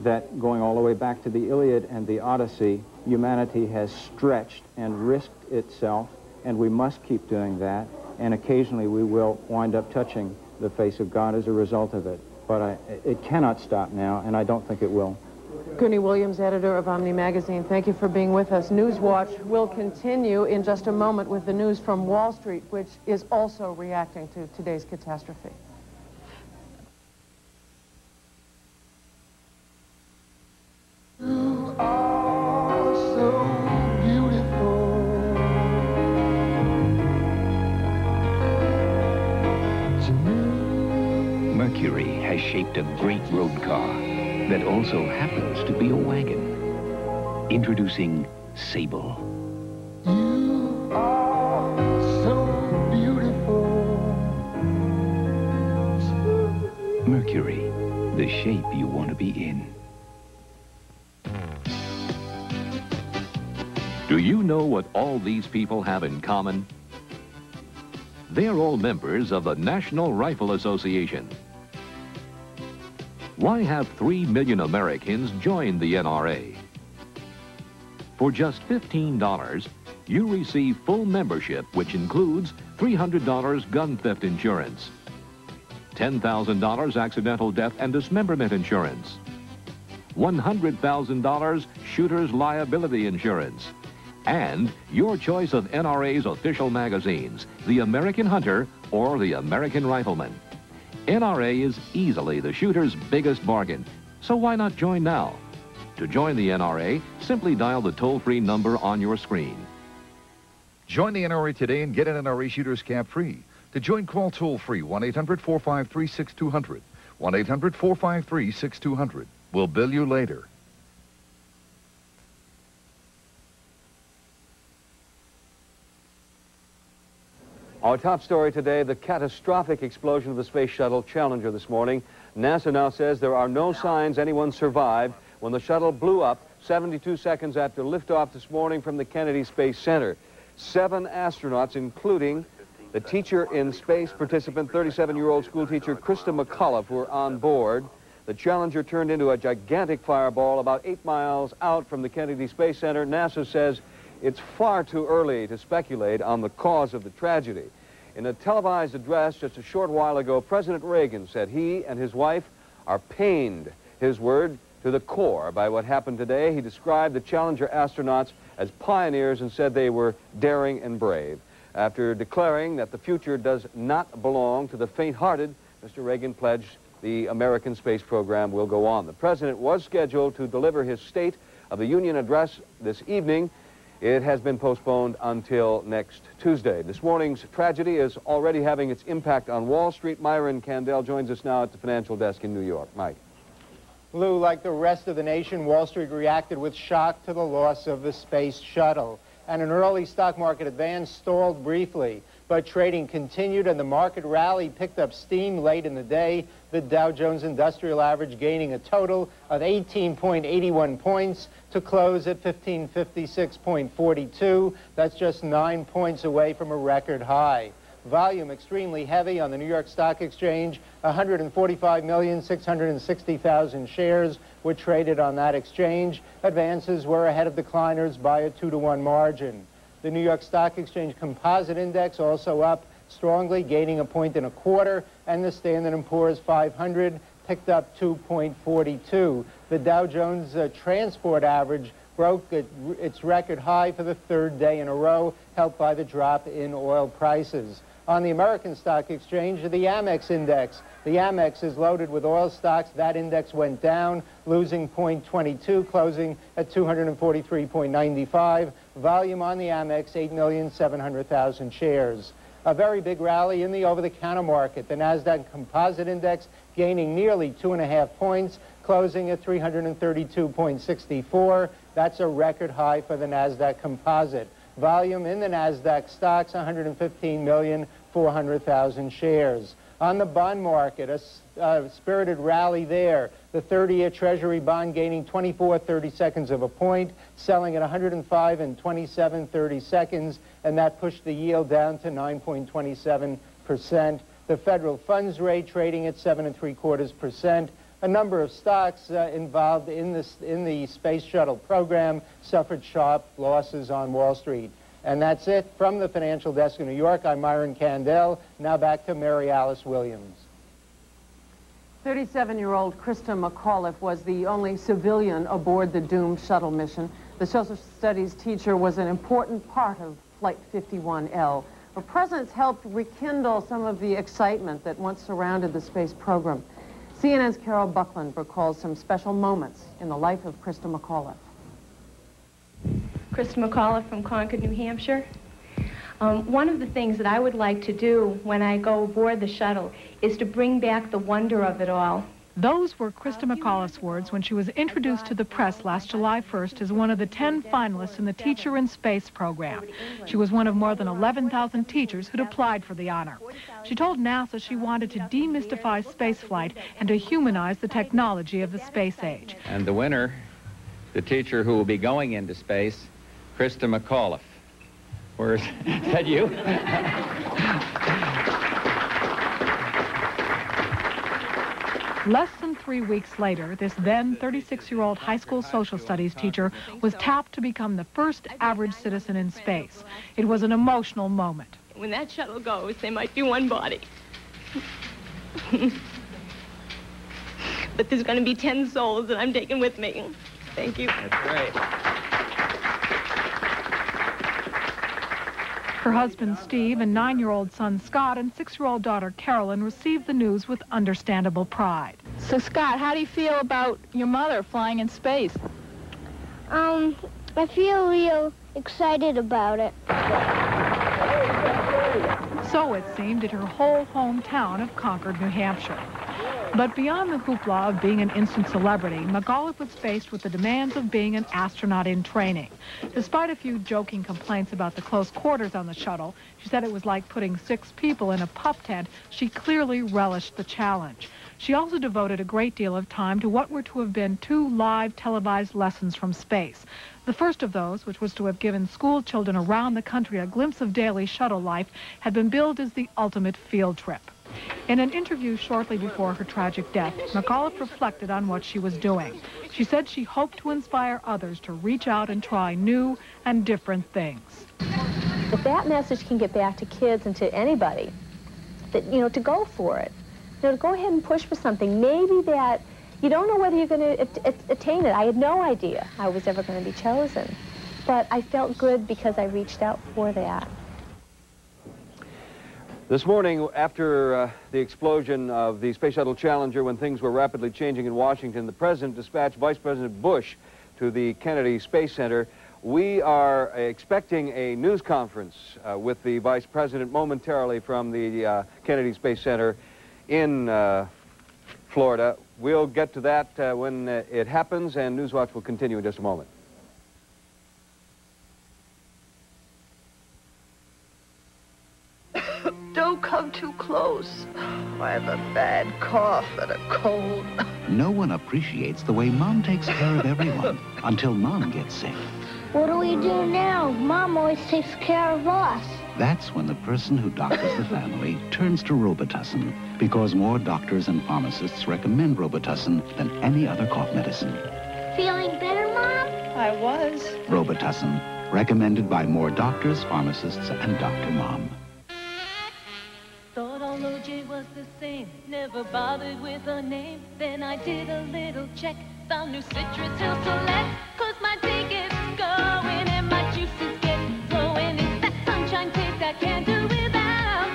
[SPEAKER 27] that going all the way back to the Iliad and the Odyssey, humanity has stretched and risked itself, and we must keep doing that, and occasionally we will wind up touching the face of God as a result of it. But it cannot stop now, and I don't think it will.
[SPEAKER 4] Gurney Williams, editor of Omni Magazine, thank you for being with us. Newswatch will continue in just a moment with the news from Wall Street, which is also reacting to today's catastrophe.
[SPEAKER 9] You are so beautiful.
[SPEAKER 32] Mercury has shaped a great road car that also happens to be a wagon. Introducing Sable.
[SPEAKER 9] You are so beautiful.
[SPEAKER 32] Mercury, the shape you want to be in.
[SPEAKER 14] Do you know what all these people have in common? They're all members of the National Rifle Association. Why have 3 million Americans joined the NRA? For just $15, you receive full membership, which includes $300 gun theft insurance, $10,000 accidental death and dismemberment insurance, $100,000 shooter's liability insurance, and your choice of NRA's official magazines, The American Hunter or The American Rifleman. NRA is easily the shooter's biggest bargain, so why not join now? To join the NRA, simply dial the toll-free number on your screen.
[SPEAKER 10] Join the NRA today and get an NRA shooter's cap free. To join, call toll-free 1-800-453-6200. 1-800-453-6200. We'll bill you later.
[SPEAKER 5] Our top story today, the catastrophic explosion of the Space Shuttle Challenger this morning. NASA now says there are no signs anyone survived when the shuttle blew up 72 seconds after liftoff this morning from the Kennedy Space Center. 7 astronauts, including the teacher in space participant, 37-year-old school teacher Christa McAuliffe, were on board. The Challenger turned into a gigantic fireball about 8 miles out from the Kennedy Space Center. NASA says it's far too early to speculate on the cause of the tragedy. In a televised address just a short while ago, President Reagan said he and his wife are pained, his word, to the core by what happened today. He described the Challenger astronauts as pioneers and said they were daring and brave. After declaring that the future does not belong to the faint-hearted, Mr. Reagan pledged the American space program will go on. The president was scheduled to deliver his State of the Union address this evening. It has been postponed until next Tuesday. This morning's tragedy is already having its impact on Wall Street. Myron Candell joins us now at the financial desk in New York. Mike.
[SPEAKER 7] Lou, like the rest of the nation, Wall Street reacted with shock to the loss of the space shuttle. And an early stock market advance stalled briefly, but trading continued and the market rally picked up steam late in the day. The Dow Jones Industrial Average gaining a total of 18.81 points to close at 1556.42. That's just 9 points away from a record high. Volume extremely heavy on the New York Stock Exchange. 145,660,000 shares were traded on that exchange. Advances were ahead of decliners by a 2-to-1 margin. The New York Stock Exchange Composite Index also up strongly, gaining 1.25 points, and the Standard & Poor's 500 picked up 2.42. The Dow Jones Transport Average broke its record high for the 3rd day in a row, helped by the drop in oil prices. On the American Stock Exchange, the Amex Index. The Amex is loaded with oil stocks. That index went down, losing 0.22, closing at 243.95. Volume on the Amex, 8,700,000 shares. A very big rally in the over-the-counter market. The NASDAQ Composite Index gaining nearly 2.5 points, closing at 332.64. That's a record high for the NASDAQ Composite. Volume in the NASDAQ stocks, 115,400,000 shares. On the bond market, a spirited rally there. The 30-year Treasury bond gaining 24/32 of a point, selling at 105 27/32, and that pushed the yield down to 9.27%. The federal funds rate trading at 7.75%. A number of stocks involved in the space shuttle program suffered sharp losses on Wall Street. And that's it. From the financial desk in New York, I'm Myron Candell. Now back to Mary Alice Williams.
[SPEAKER 4] 37-year-old Christa McAuliffe was the only civilian aboard the doomed shuttle mission. The social studies teacher was an important part of Flight 51L. Her presence helped rekindle some of the excitement that once surrounded the space program. CNN's Carol Buckland recalls some special moments in the life of Christa McAuliffe.
[SPEAKER 8] Christa McAuliffe from Concord, New Hampshire. One of the things that I would like to do when I go aboard the shuttle is to bring back the wonder of it all.
[SPEAKER 11] Those were Christa McAuliffe's words when she was introduced to the press last July 1st as one of the 10 finalists in the Teacher in Space program. She was one of more than 11,000 teachers who'd applied for the honor. She told NASA she wanted to demystify spaceflight and to humanize the technology of the space age.
[SPEAKER 12] And the winner, the teacher who will be going into space, Christa McAuliffe. Where's that you?
[SPEAKER 11] Less than 3 weeks later, this then 36-year-old high school social studies teacher was tapped to become the first average citizen in space. It was an emotional moment.
[SPEAKER 8] When that shuttle goes, there might be one body. But there's going to be 10 souls that I'm taking with me. Thank you.
[SPEAKER 12] That's great.
[SPEAKER 11] Her husband, Steve, and 9-year-old son, Scott, and 6-year-old daughter, Carolyn, received the news with understandable pride.
[SPEAKER 15] So, Scott, how do you feel about your mother flying in space?
[SPEAKER 16] I feel real excited about it.
[SPEAKER 11] So, it seemed, did her whole hometown of Concord, New Hampshire. But beyond the hoopla of being an instant celebrity, McAuliffe was faced with the demands of being an astronaut in training. Despite a few joking complaints about the close quarters on the shuttle, she said it was like putting 6 people in a pup tent. She clearly relished the challenge. She also devoted a great deal of time to what were to have been 2 live televised lessons from space. The first of those, which was to have given school children around the country a glimpse of daily shuttle life, had been billed as the ultimate field trip. In an interview shortly before her tragic death, McAuliffe reflected on what she was doing. She said she hoped to inspire others to reach out and try new and different things.
[SPEAKER 17] If that message can get back to kids and to anybody, that, you know, to go for it, you know, to go ahead and push for something, maybe that you don't know whether you're going to attain it. I had no idea I was ever going to be chosen, but I felt good because I reached out for that.
[SPEAKER 5] This morning, after the explosion of the Space Shuttle Challenger, when things were rapidly changing in Washington, the President dispatched Vice President Bush to the Kennedy Space Center. We are expecting a news conference with the Vice President momentarily from the Kennedy Space Center in Florida. We'll get to that when it happens, and Newswatch will continue in just a moment.
[SPEAKER 18] Don't come too close. I have a bad cough and a cold.
[SPEAKER 19] No one appreciates the way Mom takes care of everyone until Mom gets sick.
[SPEAKER 16] What do we do now? Mom always takes care of us.
[SPEAKER 19] That's when the person who doctors the family turns to Robitussin, because more doctors and pharmacists recommend Robitussin than any other cough medicine.
[SPEAKER 16] Feeling better, Mom?
[SPEAKER 18] I was.
[SPEAKER 19] Robitussin, recommended by more doctors, pharmacists, and Dr. Mom.
[SPEAKER 20] Thought all OJ was the same, never bothered with a name. Then I did a little check, found new Citrus Hill Select, 'cause my day gets going and my juices get flowing. It's that sunshine taste I can't do without.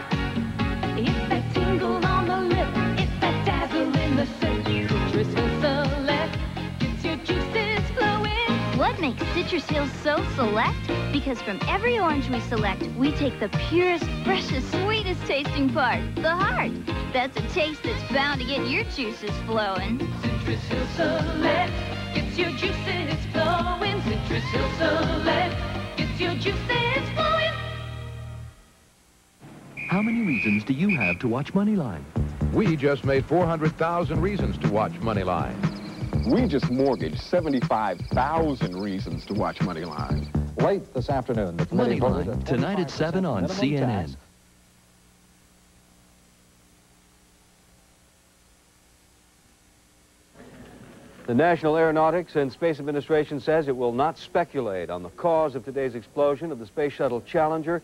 [SPEAKER 20] It's that tingle on the lip, it's that dazzle in the sip. Citrus Hill Select gets your juices flowing.
[SPEAKER 21] What makes Citrus Hills so select? Because from every orange we select, we take the purest, freshest, sweetest tasting part, the heart. That's a taste that's bound to get your juices flowing.
[SPEAKER 20] Citrus Hill Select gets your juices flowing. Citrus Hill Select gets your juices flowing.
[SPEAKER 14] How many reasons do you have to watch Moneyline?
[SPEAKER 13] We just made 400,000 reasons to watch Moneyline.
[SPEAKER 22] We just mortgaged 75,000 reasons to watch Moneyline.
[SPEAKER 27] Late this afternoon, the committee voted
[SPEAKER 14] Moneyline, tonight at 7 on CNN.
[SPEAKER 5] The National Aeronautics and Space Administration says it will not speculate on the cause of today's explosion of the Space Shuttle Challenger.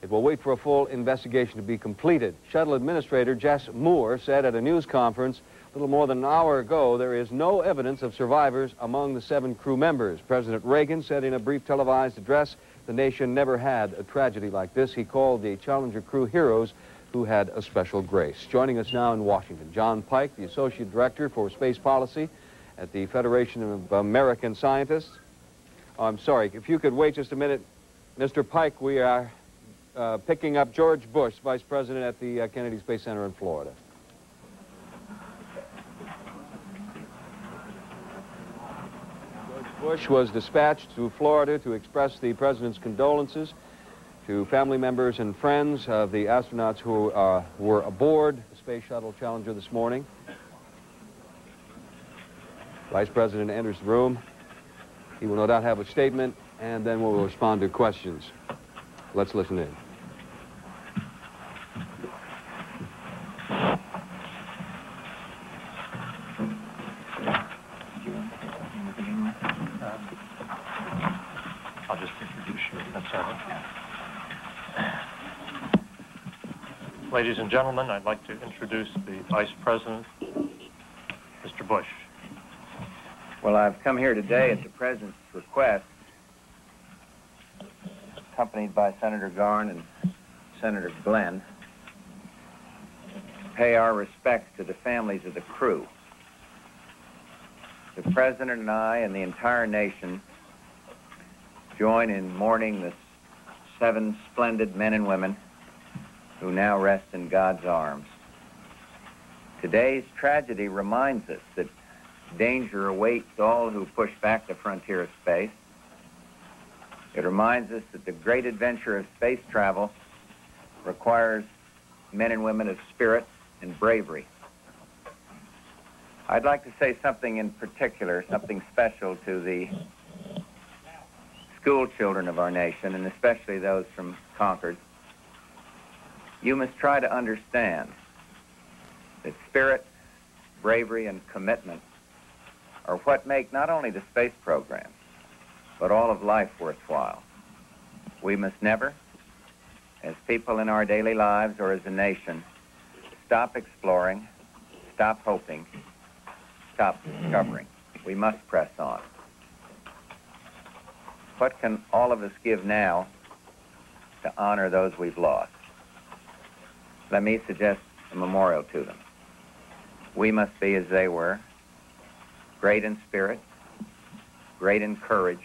[SPEAKER 5] It will wait for a full investigation to be completed. Shuttle Administrator Jess Moore said at a news conference a little more than an hour ago there is no evidence of survivors among the 7 crew members. President Reagan said in a brief televised address the nation never had a tragedy like this. He called the Challenger crew heroes who had a special grace. Joining us now in Washington, John Pike, the Associate Director for Space Policy at the Federation of American Scientists. Oh, I'm sorry, if you could wait just a minute. Mr. Pike, we are picking up George Bush, Vice President at the Kennedy Space Center in Florida. George Bush was dispatched to Florida to express the President's condolences to family members and friends of the astronauts who were aboard the Space Shuttle Challenger this morning. Vice President enters the room. He will no doubt have a statement, and then we'll respond to questions. Let's listen in.
[SPEAKER 23] I'll just introduce you. That's all right. Ladies and gentlemen, I'd like to introduce the Vice President, Mr. Bush.
[SPEAKER 24] Well, I've come here today at the President's request, accompanied by Senator Garn and Senator Glenn, to pay our respects to the families of the crew. The President and I and the entire nation join in mourning the 7 splendid men and women who now rest in God's arms. Today's tragedy reminds us that danger awaits all who push back the frontier of space. It reminds us that the great adventure of space travel requires men and women of spirit and bravery. I'd like to say something in particular, something special to the school children of our nation, and especially those from Concord. You must try to understand that spirit, bravery, and commitment are what make not only the space program, but all of life worthwhile. We must never, as people in our daily lives or as a nation, stop exploring, stop hoping, stop discovering. We must press on. What can all of us give now to honor those we've lost? Let me suggest a memorial to them. We must be as they were, great in spirit, great in courage,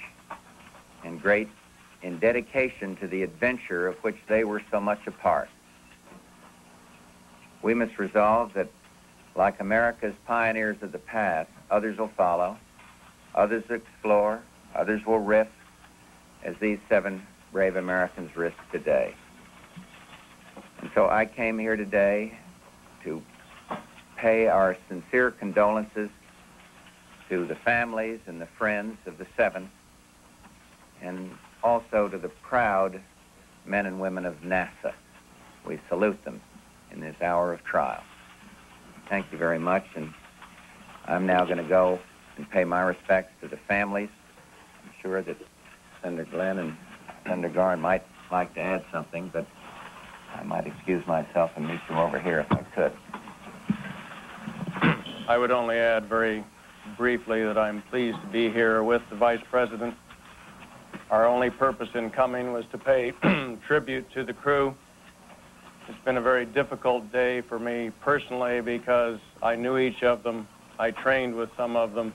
[SPEAKER 24] and great in dedication to the adventure of which they were so much a part. We must resolve that, like America's pioneers of the past, others will follow, others explore, others will risk, as these 7 brave Americans risk today. And so I came here today to pay our sincere condolences to the families and the friends of the 7, and also to the proud men and women of NASA. We salute them in this hour of trial. Thank you very much, and I'm now going to go and pay my respects to the families. I'm sure that Senator Glenn and Senator Garn might like to add something, but I might excuse myself and meet them over here if I could.
[SPEAKER 1] I would only add very briefly that I'm pleased to be here with the Vice President. Our only purpose in coming was to pay tribute to the crew. It's been a very difficult day for me personally because I knew each of them. I trained with some of them,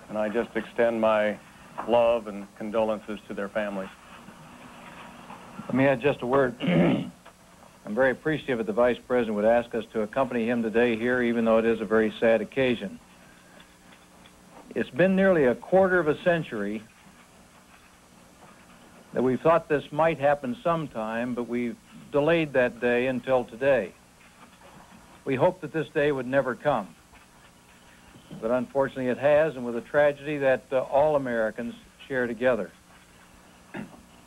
[SPEAKER 1] and I just extend my love and condolences to their families.
[SPEAKER 2] Let me add just a word. I'm very appreciative that the Vice President would ask us to accompany him today here, even though it is a very sad occasion. It's been nearly a quarter of a century that we thought this might happen sometime, but we've delayed that day until today. We hoped that this day would never come. But unfortunately it has, and with a tragedy that all Americans share together.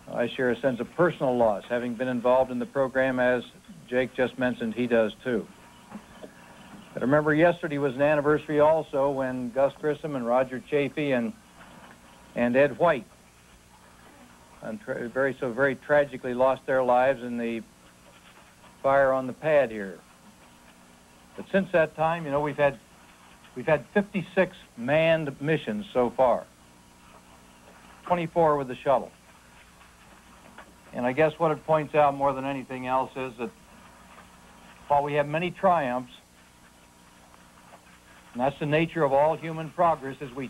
[SPEAKER 2] I share a sense of personal loss, having been involved in the program, as Jake just mentioned, he does too. But I remember yesterday was an anniversary also when Gus Grissom and Roger Chafee and Ed White very tragically lost their lives in the fire on the pad here. But since that time, you know, we've had 56 manned missions so far, 24 with the shuttle. And I guess what it points out more than anything else is that while we have many triumphs, and that's the nature of all human progress, is we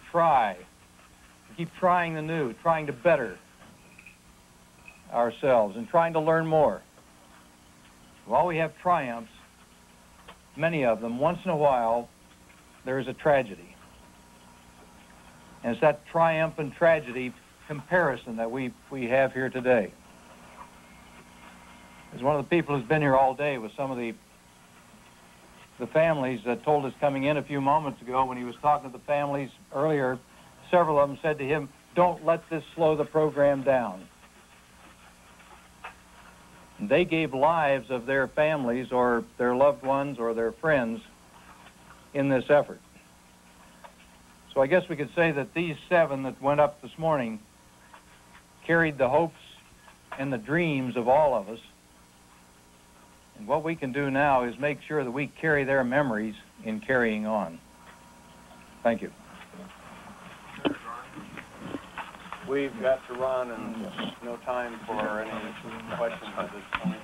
[SPEAKER 2] keep trying the new, trying to better ourselves and trying to learn more. While we have triumphs, many of them, once in a while, there is a tragedy. And it's that triumph and tragedy comparison that we have here today. As one of the people who's been here all day with some of the families that told us coming in a few moments ago when he was talking to the families earlier, several of them said to him, "Don't let this slow the program down." And they gave lives of their families or their loved ones or their friends in this effort. So I guess we could say that these 7 that went up this morning carried the hopes and the dreams of all of us. And what we can do now is make sure that we carry their memories in carrying on. Thank you.
[SPEAKER 1] We've got to run and no time for any questions at this point.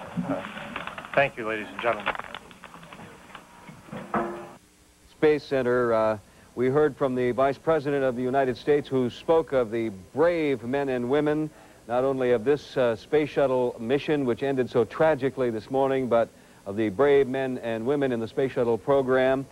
[SPEAKER 23] Thank you, ladies and gentlemen.
[SPEAKER 5] Space Center, we heard from the Vice President of the United States who spoke of the brave men and women, not only of this space shuttle mission, which ended so tragically this morning, but of the brave men and women in the space shuttle program,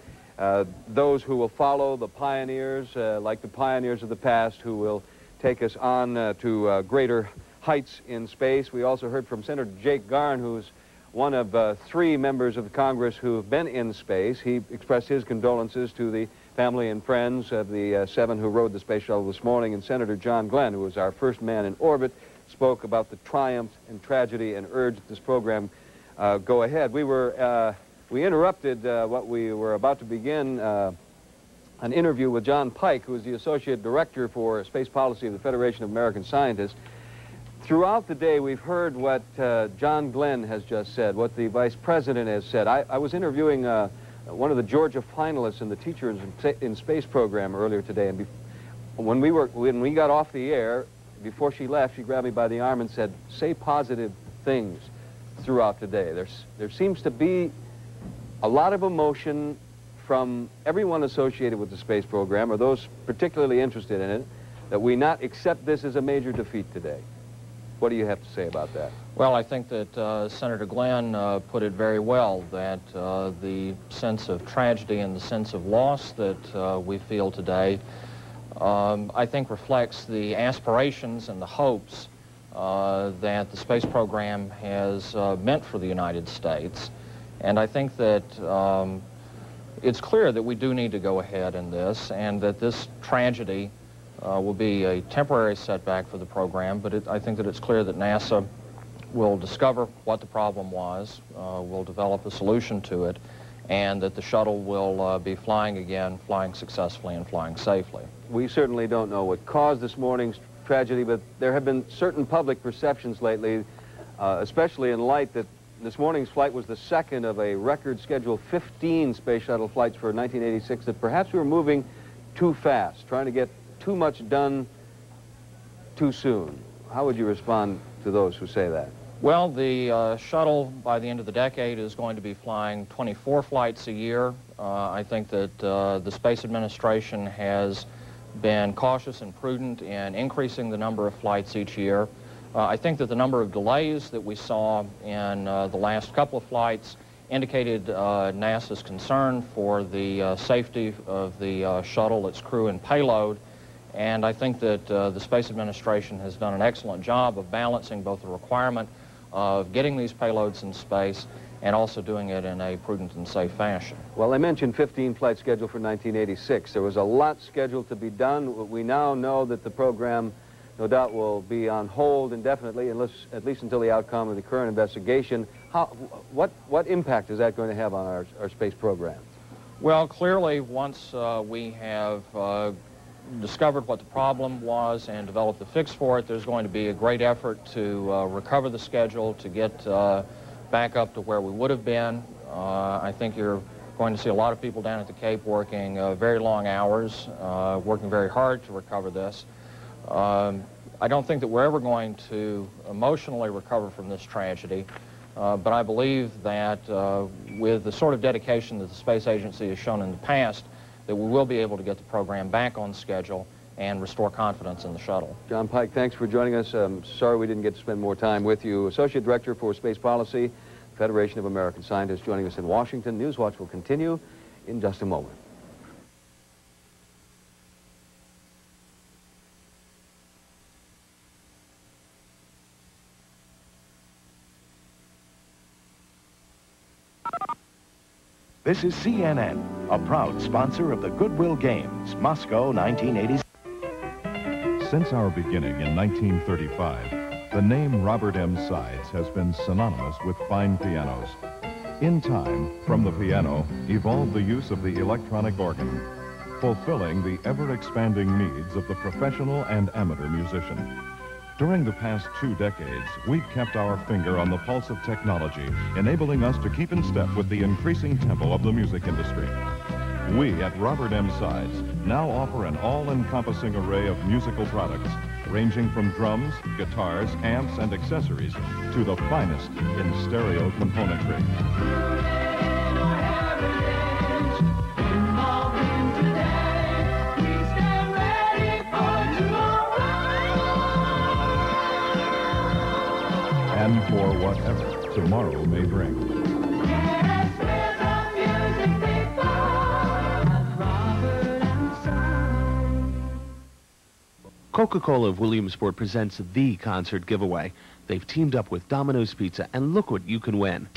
[SPEAKER 5] those who will follow, the pioneers, like the pioneers of the past, who will take us on to greater heights in space. We also heard from Senator Jake Garn, who's one of 3 members of the Congress who have been in space. He expressed his condolences to the family and friends of the 7 who rode the space shuttle this morning, and Senator John Glenn, who was our first man in orbit, spoke about the triumph and tragedy and urged this program go ahead. We interrupted what we were about to begin, an interview with John Pike, who is the Associate Director for Space Policy of the Federation of American Scientists. Throughout the day, we've heard what John Glenn has just said, what the Vice President has said. I was interviewing one of the Georgia finalists in the Teachers in Space program earlier today, and when we got off the air, before she left, she grabbed me by the arm and said, "Say positive things throughout the day." There seems to be a lot of emotion from everyone associated with the space program, or those particularly interested in it, that we not accept this as a major defeat today. What do you have to say about that?
[SPEAKER 3] Well, I think that Senator Glenn put it very well, that the sense of tragedy and the sense of loss that we feel today, I think reflects the aspirations and the hopes that the space program has meant for the United States. And I think that it's clear that we do need to go ahead in this, and that this tragedy will be a temporary setback for the program, but I think that it's clear that NASA will discover what the problem was, will develop a solution to it, and that the shuttle will be flying again, flying successfully and flying safely.
[SPEAKER 5] We certainly don't know what caused this morning's tragedy, but there have been certain public perceptions lately, especially in light that this morning's flight was the second of a record scheduled 15 space shuttle flights for 1986, that perhaps we were moving too fast, trying to get too much done too soon. How would you respond to those who say that?
[SPEAKER 3] Well, the shuttle, by the end of the decade, is going to be flying 24 flights a year. I think that the Space Administration has been cautious and prudent in increasing the number of flights each year. I think that the number of delays that we saw in the last couple of flights indicated NASA's concern for the safety of the shuttle, its crew, and payload. And I think that the Space Administration has done an excellent job of balancing both the requirement of getting these payloads in space and also doing it in a prudent and safe fashion.
[SPEAKER 5] Well, I mentioned 15 flights scheduled for 1986. There was a lot scheduled to be done. We now know that the program, no doubt, will be on hold indefinitely, at least until the outcome of the current investigation. What impact is that going to have on our space program?
[SPEAKER 3] Well, clearly, once we have discovered what the problem was and developed a fix for it, there's going to be a great effort to recover the schedule, to get back up to where we would have been. I think you're going to see a lot of people down at the Cape working very long hours, working very hard to recover this. I don't think that we're ever going to emotionally recover from this tragedy, but I believe that with the sort of dedication that the Space Agency has shown in the past, that we will be able to get the program back on schedule and restore confidence in the shuttle.
[SPEAKER 5] John Pike, thanks for joining us. Sorry we didn't get to spend more time with you. Associate Director for Space Policy, Federation of American Scientists, joining us in Washington. Newswatch will continue in just a moment.
[SPEAKER 6] This is CNN, a proud sponsor of the Goodwill Games, Moscow 1986.
[SPEAKER 7] Since our beginning in 1935, the name Robert M. Sides has been synonymous with fine pianos. In time, from the piano, evolved the use of the electronic organ, fulfilling the ever-expanding needs of the professional and amateur musician. During the past 2 decades, we've kept our finger on the pulse of technology, enabling us to keep in step with the increasing tempo of the music industry. We at Robert M. Sides now offer an all-encompassing array of musical products, ranging from drums, guitars, amps, and accessories to the finest in stereo componentry. And for whatever tomorrow may bring.
[SPEAKER 4] Coca-Cola of Williamsport presents the concert giveaway. They've teamed up with Domino's Pizza, and look what you can win.